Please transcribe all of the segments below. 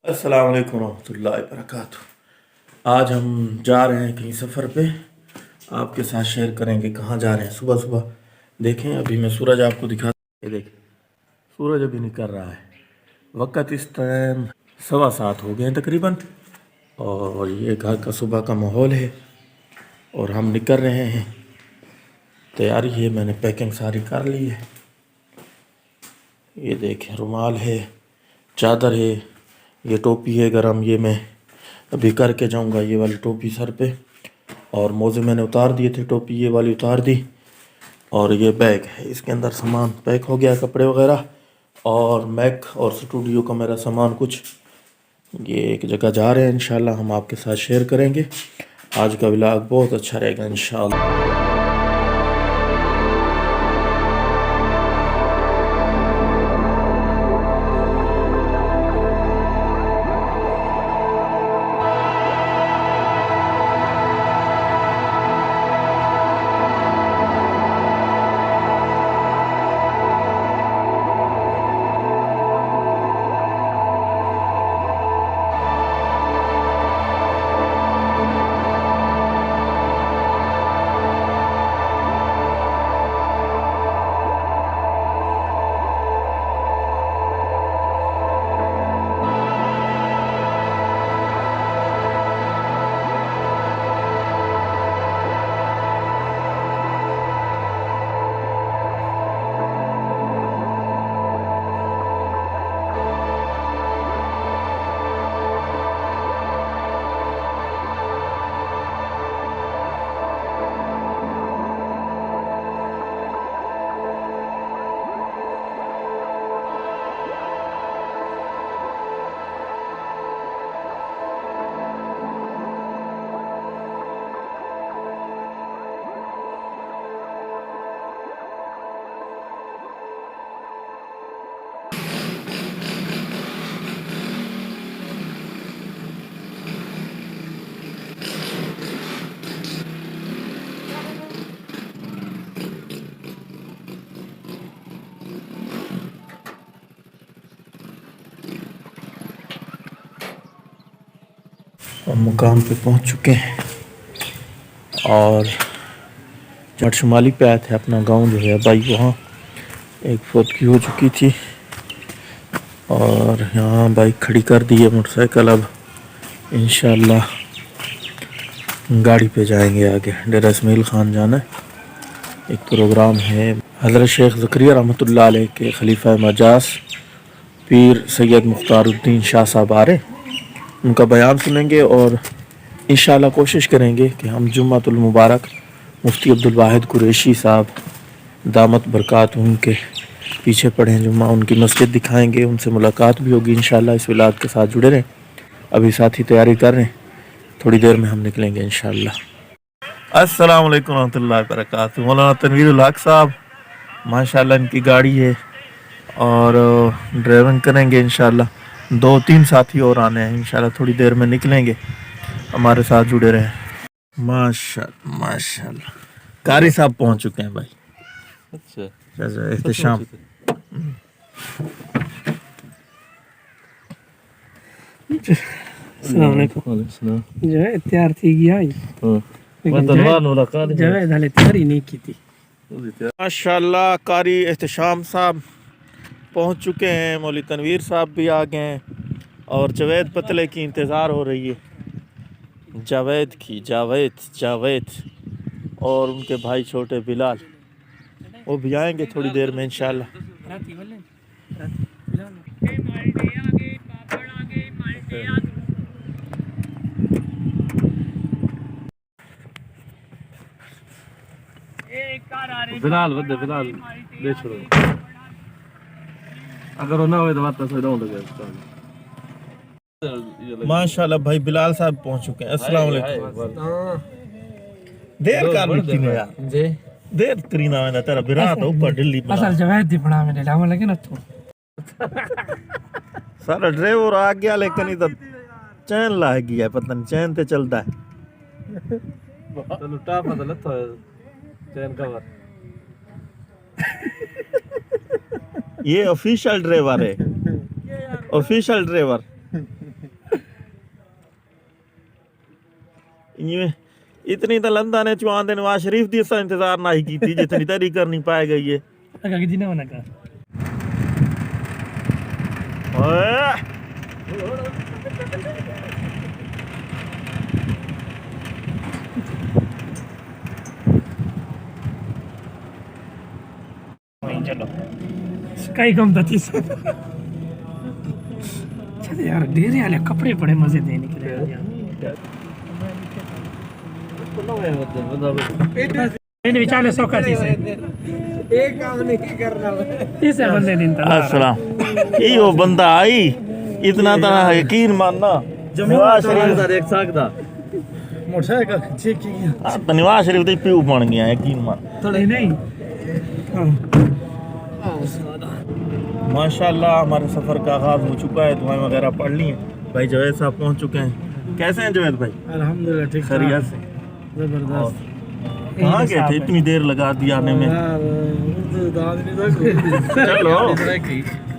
अस्सलाम वालेकुम रहमतुल्लाहि व बरकातुहू। आज हम जा रहे हैं कहीं सफ़र पे। आपके साथ शेयर करेंगे कहाँ जा रहे हैं। सुबह सुबह देखें, अभी मैं सूरज आपको दिखा, ये देखें सूरज अभी निकल रहा है। वक्त इस टाइम 7:15 हो गए हैं तकरीबन, और ये घर का सुबह का माहौल है और हम निकल रहे हैं। तैयारी है, मैंने पैकिंग सारी कर ली है। ये देखें, रुमाल है, चादर है, ये टोपी है गरम, ये मैं अभी करके जाऊंगा। ये वाली टोपी सर पे, और मोज़े मैंने उतार दिए थे, टोपी ये वाली उतार दी। और ये बैग है, इसके अंदर सामान पैक हो गया, कपड़े वगैरह और मैक और स्टूडियो का मेरा सामान कुछ। ये एक जगह जा रहे हैं, इंशाल्लाह हम आपके साथ शेयर करेंगे। आज का व्लॉग बहुत अच्छा रहेगा इंशाल्लाह। हम मुकाम पे पहुंच चुके हैं, और जट शुमाली पे आए थे। अपना गांव जो है भाई, वहाँ एक फौतगी हो चुकी थी, और यहाँ बाइक खड़ी कर दी है, मोटरसाइकिल। अब इंशाल्लाह गाड़ी पे जाएंगे आगे। डेरा इस्माइल खान जाना है, एक प्रोग्राम है। हज़रत शेख ज़करिया रहमतुल्लाह अलैह के खलीफा मजाज पीर सैयद मुख्तारुद्दीन शाह साहब आ रहे, उनका बयान सुनेंगे। और इंशाल्लाह कोशिश करेंगे कि हम जुम्मतुल मुबारक मुफ्ती अब्दुल वाहिद कुरैशी साहब दामत बरकात उनके पीछे पढ़ें जुम्मा, उनकी मस्जिद दिखाएंगे, उनसे मुलाकात भी होगी इंशाल्लाह। इस विलाद के साथ जुड़े रहें। अभी साथी तैयारी कर रहे हैं, थोड़ी देर में हम निकलेंगे इंशाल्लाह। अस्सलाम वालेकुम रहमतुल्लाहि व बरकातुहू। मौलाना तनवीर उल हक साहब माशाल्लाह, इनकी गाड़ी है और ड्राइविंग करेंगे इंशाल्लाह। 2-3 साथी और आने हैं इंशाल्लाह, थोड़ी देर में निकलेंगे। हमारे साथ जुड़े रहें। माशाल्लाह माशाल्लाह, कारी साहब पहुंच चुके हैं भाई। अच्छा, एहतशाम। जो है तैयार थी गया जवेद हाले तैयारी नहीं की थी। माशाल्लाह कारी एहतशाम साहब पहुंच चुके हैं, मौली तनवीर साहब भी आ गए हैं, और जावेद पतले की इंतज़ार हो रही है। जावेद और उनके भाई छोटे बिलाल, वो भी आएंगे थोड़ी देर में इंशाल्लाह। फिलहाल दे छोड़ो, अगर वो ना हो तो बात तो लगे। माशाल्लाह भाई बिलाल साहब पहुंच चुके हैं। अस्सलाम वालेकुम। देर कर ली ने यार, देर करीना है ना तेरा बिरा तो ऊपर दिल्ली में। असल जवेद दी बना मैंने लावा लगे ना तो सारा ड्राइवर आ गया, लेकिन इधर चैन ला गया, पता नहीं चैन ते चलता है। चलो टाप मतलब तो चैन कवर ये ऑफिशियल ड्राइवर है, ऑफिशियल ड्राइवर। इवें इतनी तो लंदा ने चुआन दे नवाज शरीफ दी असां इंतजार ना ही कीती जितनी तरी करनी पाए गई है लगा कि जिन्हें मना कर ओए चलो स्काई कम था चीज चल यार डेरे वाले कपड़े बड़े मजे दे निकले इन विचार सौ का चीज एक काम नहीं करना इसे बंदे दिन था अस्सलाम ई वो बंदा आई इतना तो यकीन मानना नवाज शरीफ दा देख सकदा मोटरसाइकिल चेक किया तो नवाज शरीफ दी प्यू बन गया यकीन मान थोड़ा नहीं माशाल्लाह हमारे सफ़र का आगाज़ हो चुका है दुआएं वगैरह पढ़ ली हैं भाई जवेद साहब पहुंच चुके हैं कैसे हैं जवेद भाई अल्हम्दुलिल्लाह ठीक खैरियत से जबरदस्त कहाँ गए थे इतनी देर लगा दी आने में चलो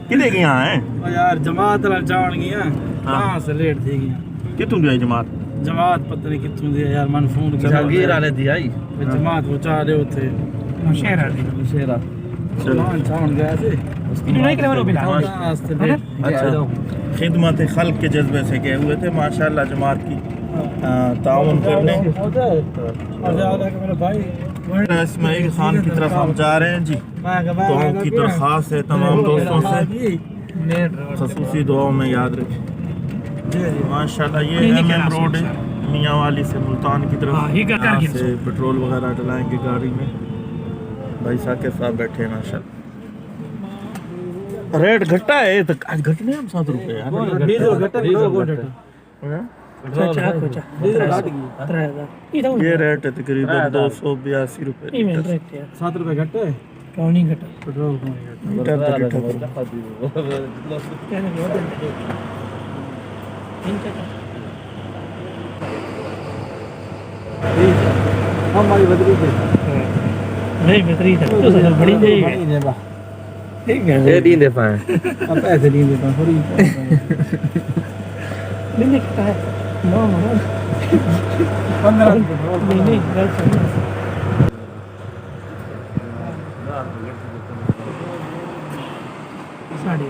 किधे गया है यार जमात वाला जान गया कहां से लेट थी गया कितों गया जमात जमात पता नहीं कितों दी यार मन फोन किया जहांगीर वाले दी आई जमात पहुंचा रहे होते मुशेरा दी मुशेरा चलान जान गया से नहीं करे वो बिला अच्छा खिदमत खल्क के जज्बे से गए हुए थे माशाल्लाह जमात की ताउन करने मेरा भाई इस्माइल खान की तरफ हम जा रहे हैं जी दुआओं की दरख्वास्त है तमाम दोस्तों से खसूसी दुआओं में याद रखें माशाल्लाह ये MM रोड है मियाँ वाली से मुल्तान की तरफ यहाँ से पेट्रोल वगैरह डलाएंगे गाड़ी में भाई साहब साहब बैठे हैं माशाल्लाह रेट घटा है तो आज घटने हम 7 रुपए यार डीजल घटा ये रेट है तकरीबन 282 रुपए 7 रुपए घटे क्यों नहीं घटा पेट्रोल हमारी बदली नहीं बदली तो सब बड़ी जाएगी ठीक है ये दी दे पाए अब पैसे नहीं देता थोड़ी नहीं लिखता है नो नो 15 नहीं साड़ी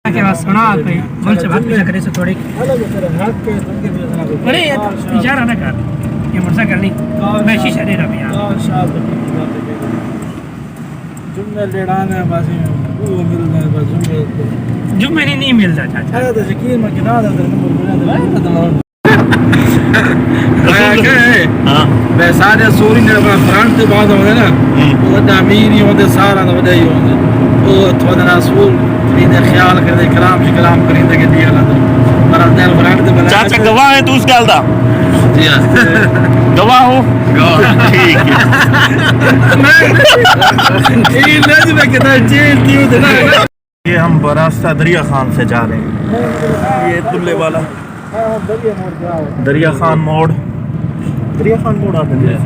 के बाद सुना कोई मन से बात पूछा करे से थोड़ी अरे इशारा ना कर ये मोटरसाइकिल नहीं मैं शीशा दे रहा भैया जुम्मे लेड़ाने बस वो मिलना है बस जुम्मे नहीं मिलता चाचा अरे तो यकीन मत गिना दे हां मैं सारे सूरी ने फ्रंट ते बाद होंगे ना वो अमीर ही होंगे सारा तो वडे ही होंगे वो थोड़ा रसूल इधर ख्याल कर दे कलाम से कलाम करेंगे के दिया ला पर दिल फ्रंट ते बना चाचा गवाह है तू उस गल दा जी गवाह हो ठीक है ये लज में कितना जेल थी उधर ये हम बरास्ता दरिया खान से जा रहे हैं ये दुल्ले वाला दरिया खान मोड़ आते हैं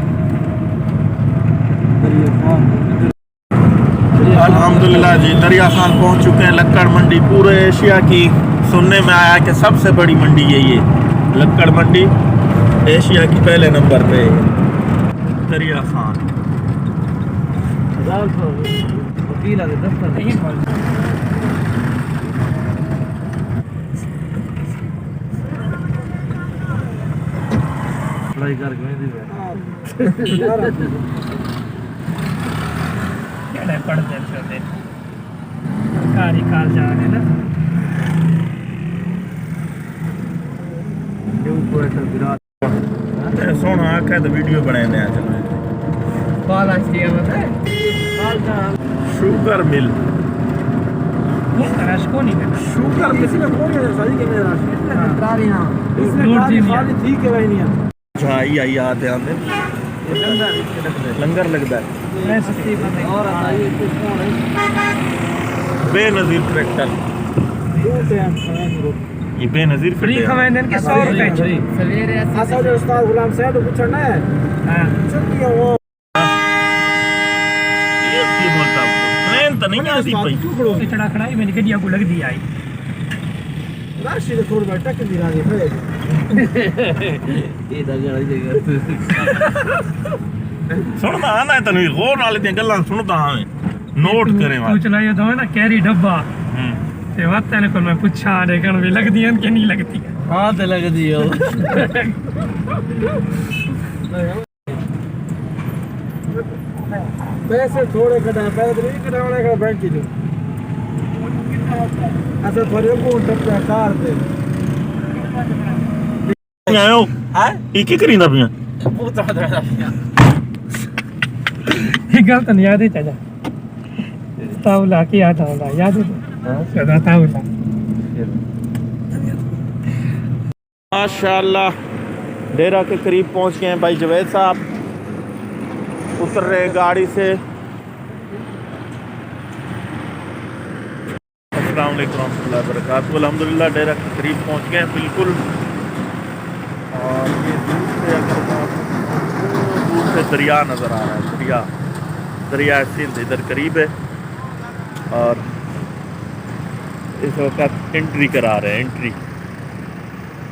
अल्हम्दुलिल्लाह जी दरिया खान पहुंच चुके हैं लक्कड़ मंडी पूरे एशिया की सुनने में आया कि सबसे बड़ी मंडी है ये लक्कड़ मंडी एशिया की पहले नंबर पे है दरिया खान वकील आले दफ्तर अप्लाई करके मैं दी क्या पढ़ते हैं कारी काल जा रहे ना सोना आखा तो वीडियो बनाए नया चलो कॉल आज किया बता शुगर मिल रश को नहीं करना शुगर किसी ने कौन है शादी के मेरा राशि हां इसमें खाली ठीक है भाई नहीं आई आई आते आते लंगर लगता है मैं सस्ती बंदे और आइए कुछ कौन है बेनजीर ट्रैक्टर ये बेनजीर फ्री खवाइन के 100 रुपए सवेरे असा जो उस्ताद गुलाम साहब को पूछना है हां चल वो ये बोलता तो नहीं आती भाई इतना खड़ा ही मैंने गड्डिया को लग दिया आई राशि ਦੇ ਕੋਲ ਬੈਠਾ ਕਿ ਦਿਨਾਂ ਦੇ ਫੜੇ ਇਹ ਤਾਂ ਗਾਲੀ ਦੇਗਾ सुनदा ना तनु गौर नाल दी गल्लां सुनदा हां नोट करे वा कुछ लाया तो है ना कैरी डब्बा ते वाते ने को मैं पूछा ने कण भी लगदी है कि नहीं लगदी हां ते लगदी है पैसे थोड़े कटा पैसे नहीं कटाने का बैंक की अच्छा थोड़े को टप्पा कार पे आयो हां ये की करींदा पिया पूता दरदा पिया एक गल तो याद है चाचा तावला की याद आउंदा याद है हां सदा तावला माशाल्लाह डेरा के करीब पहुंच गए हैं भाई जवेद साहब उतर रहे गाड़ी से अस्सलाम वालेकुम रहमतुल्लाहि व बरकातहू अल्हम्दुलिल्लाह डेरा के करीब पहुंच गए हैं बिल्कुल और ये दूर से अगर दूर से दरिया नज़र आ रहा है दरिया सिंध इधर करीब है और इस वक्त एंट्री करा रहे हैं एंट्री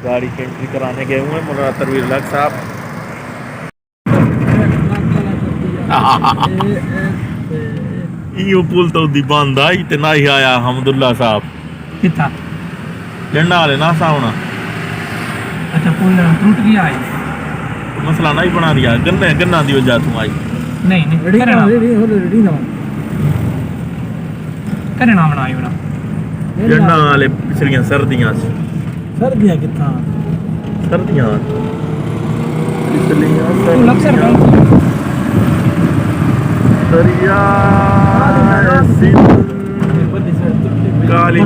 गाड़ी की एंट्री कराने गए हुए हैं मौलाना तनवीर लक साहब यो पुल तो दी बंद आई ते ना ही आया हमदुल्ला साहब किथा झंडा वाले ना सावना अच्छा पुल टूट गया है तो मसला नहीं बना दिया गन्ना दी वजह तुम आई नहीं नहीं करना बनाई बना झंडा वाले पिछलियां सर्दियां सर्दियां कितना सर्दियां तू लक्सर दरिया काली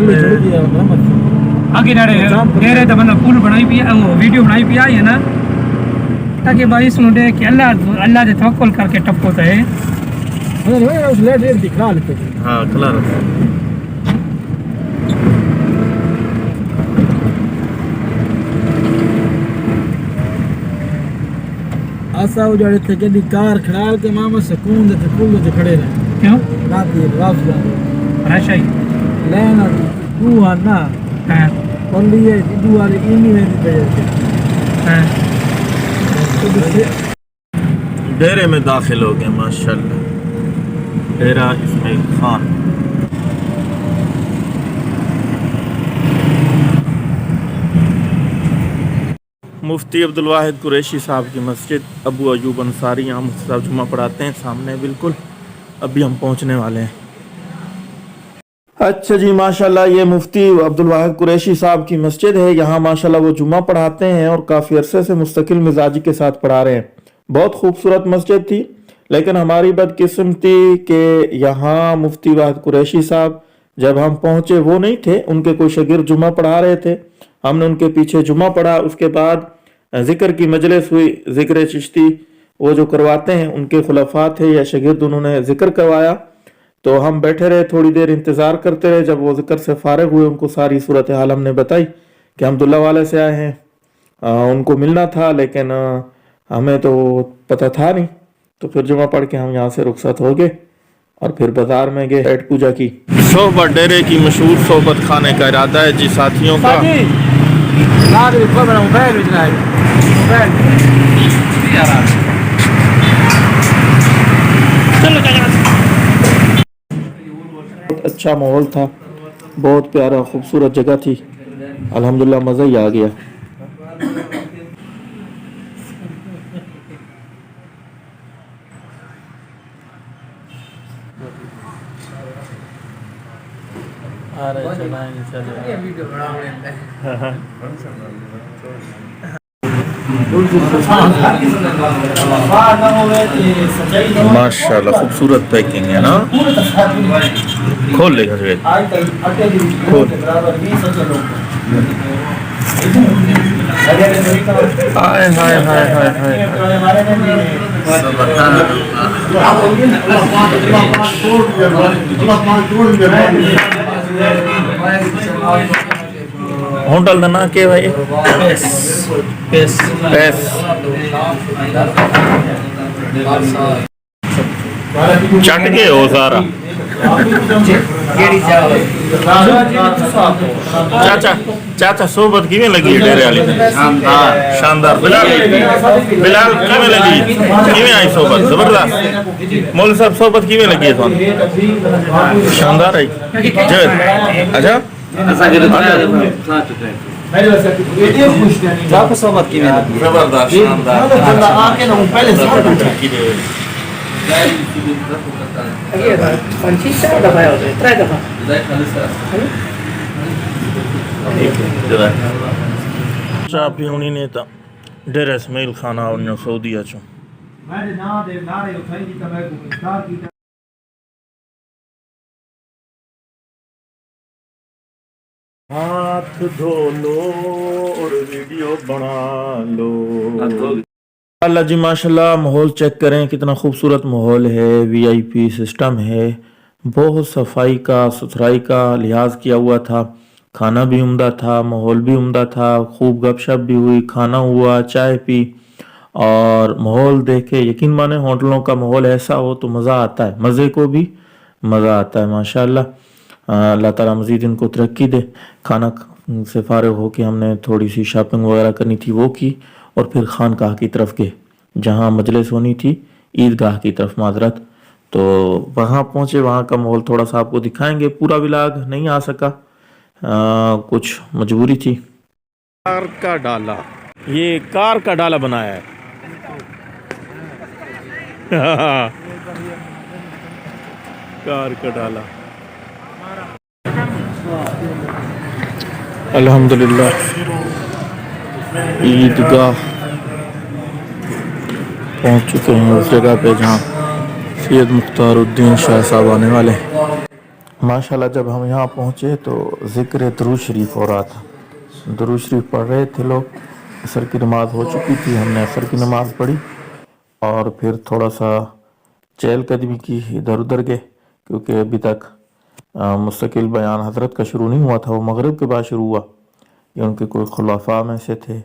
आगे डेरे तो मतलब पुल बनाई पिया वो वीडियो बनाई पिया है ना ताकि भाई सुनो दे कि अल्लाह दे तवक्कुल करके टप्पो तो है उस लेट दिखा लेते हाँ खिला रहा आसा उजाड़े थे गड्डी कार खड़ाल के मामा सुकून दे पुल दे खड़े रहे क्यों रात ये रात का राशाई लेना तू आना हां और लिए दू वाले इन्हीं में पे हां डेरे में दाखिल हो गए माशाल्लाह डेरा इस्माइल खान मुफ्ती अब्दुल वाहिद कुरैशी साहब की मस्जिद अबू अयूब अंसारी यहाँ मुफ्ती साहब जुम्मा पढ़ाते हैं सामने बिल्कुल अभी हम पहुँचने वाले हैं अच्छा जी माशाल्लाह ये मुफ्ती अब्दुल वाहिद कुरैशी साहब की मस्जिद है यहाँ माशाल्लाह वो जुम्मा पढ़ाते हैं और काफ़ी अरसे से मुस्तकिल मिजाजी के साथ पढ़ा रहे हैं बहुत खूबसूरत मस्जिद थी लेकिन हमारी बदकिस्मती कि यहाँ मुफ्ती वाहिद कुरैशी साहब जब हम पहुँचे वो नहीं थे उनके कोई शागिर्द जुम्मा पढ़ा रहे थे हमने उनके पीछे जुम्मा पढ़ा उसके बाद ज़िक्र की मजलिस हुई ज़िक्र चिश्ती वो जो करवाते हैं उनके खुलफा थे या शागिर्द उन्होंने ज़िक्र करवाया तो हम बैठे रहे थोड़ी देर इंतज़ार करते रहे जब वो ज़िक्र से फारिग हुए उनको सारी सूरत हाल हमने बताई कि अब्दुल्ला वाले से आए हैं उनको मिलना था लेकिन हमें तो पता था नहीं तो फिर जुम्मा पढ़ के हम यहाँ से रुखसत हो गए और फिर बाजार में गए पेट पूजा की सोहबत डेरे की मशहूर सोहबत खाने का इरादा है जी साथियों का बहुत अच्छा माहौल था बहुत प्यारा खूबसूरत जगह थी अल्हम्दुलिल्लाह मज़ा ही आ गया माशाल्लाह खूबसूरत पैकिंग है ना खोल लेगा खोल हाय हाय हाय हाय हाय होटल का ना के भाई पेस चट गए हो सारा चाचा चाचा सोबत किवें लगी डेरे वाली शानदार बिलाल बिलाल किवें लगी किवें आई सोबत जबरदस्त मौलवी साहब सोबत किवें लगी है थानू शानदार आई जय अच्छा जबरदस्त चाह पीनी ने तो डेरे इसमाइल खान और सऊदी चो हाथ धो लो और वीडियो बना लो। अल्लाह जी माशाल्लाह माहौल चेक करें कितना खूबसूरत माहौल है। वीआईपी सिस्टम है, बहुत सफाई का सुथराई का लिहाज किया हुआ था। खाना भी उम्दा था, माहौल भी उम्दा था, खूब गपशप भी हुई, खाना हुआ, चाय पी और माहौल देखे यकीन माने होटलों का माहौल ऐसा हो तो मज़ा आता है, मज़े को भी मज़ा आता है माशाल्लाह। अल्लाह ताला मज़ीद इनको तरक्की दे। खाना से फारिग हो के हमने थोड़ी सी शॉपिंग वगैरह करनी थी वो की और फिर खानकाह की तरफ गए जहाँ मजलिस होनी थी, ईदगाह की तरफ माजरत। तो वहाँ पहुँचे, वहाँ का माहौल थोड़ा सा आपको दिखाएंगे। पूरा व्लॉग नहीं आ सका, कुछ मजबूरी थी। कार का डाला, ये कार का डाला बनाया है कार का डाला। अल्हम्दुलिल्लाह ईदगाह पहुंच चुके हैं उस जगह पे जहाँ सैयद मुख्तारुद्दीन शाह साहब आने वाले हैं। माशाल्लाह जब हम यहाँ पहुँचे तो ज़िक्र दुरूद शरीफ हो रहा था, दुरूद शरीफ पढ़ रहे थे लोग। असर की नमाज़ हो चुकी थी, हमने असर की नमाज़ पढ़ी और फिर थोड़ा सा चहलकदमी की, इधर उधर गए क्योंकि अभी तक मुस्तकिल बयान हज़रत का शुरू नहीं हुआ था, वो मगरिब के बाद शुरू हुआ। ये उनके कोई खुलाफा में से थे,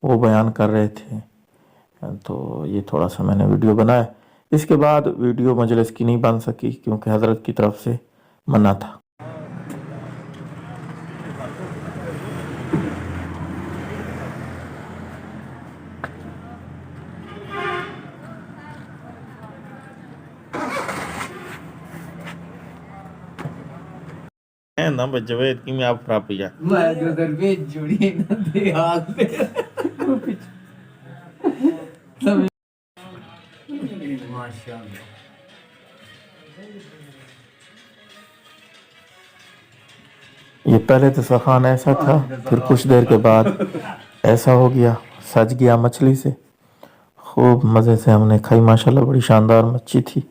वो बयान कर रहे थे, तो ये थोड़ा सा मैंने वीडियो बनाया। इसके बाद वीडियो मजलिस की नहीं बन सकी क्योंकि हज़रत की तरफ से मना था। ना जवेद की मैं आप फ्राप या मैं जो दरवेश जुड़ी ना दे आग पे सब माशाल्लाह। ये पहले तो सखान ऐसा था, फिर कुछ देर के बाद ऐसा हो गया, सज गया मछली से। खूब मज़े से हमने खाई माशाल्लाह, बड़ी शानदार मच्छी थी।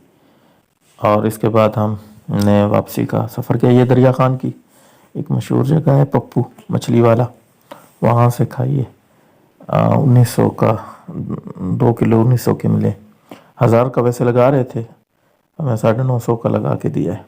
और इसके बाद हमने वापसी का सफ़र किया। ये दरिया खान की एक मशहूर जगह है, पप्पू मछली वाला, वहाँ से खाइए। 1900 का 2 किलो 1900 के मिले। 1000 का वैसे लगा रहे थे, हमें 950 का लगा के दिया है।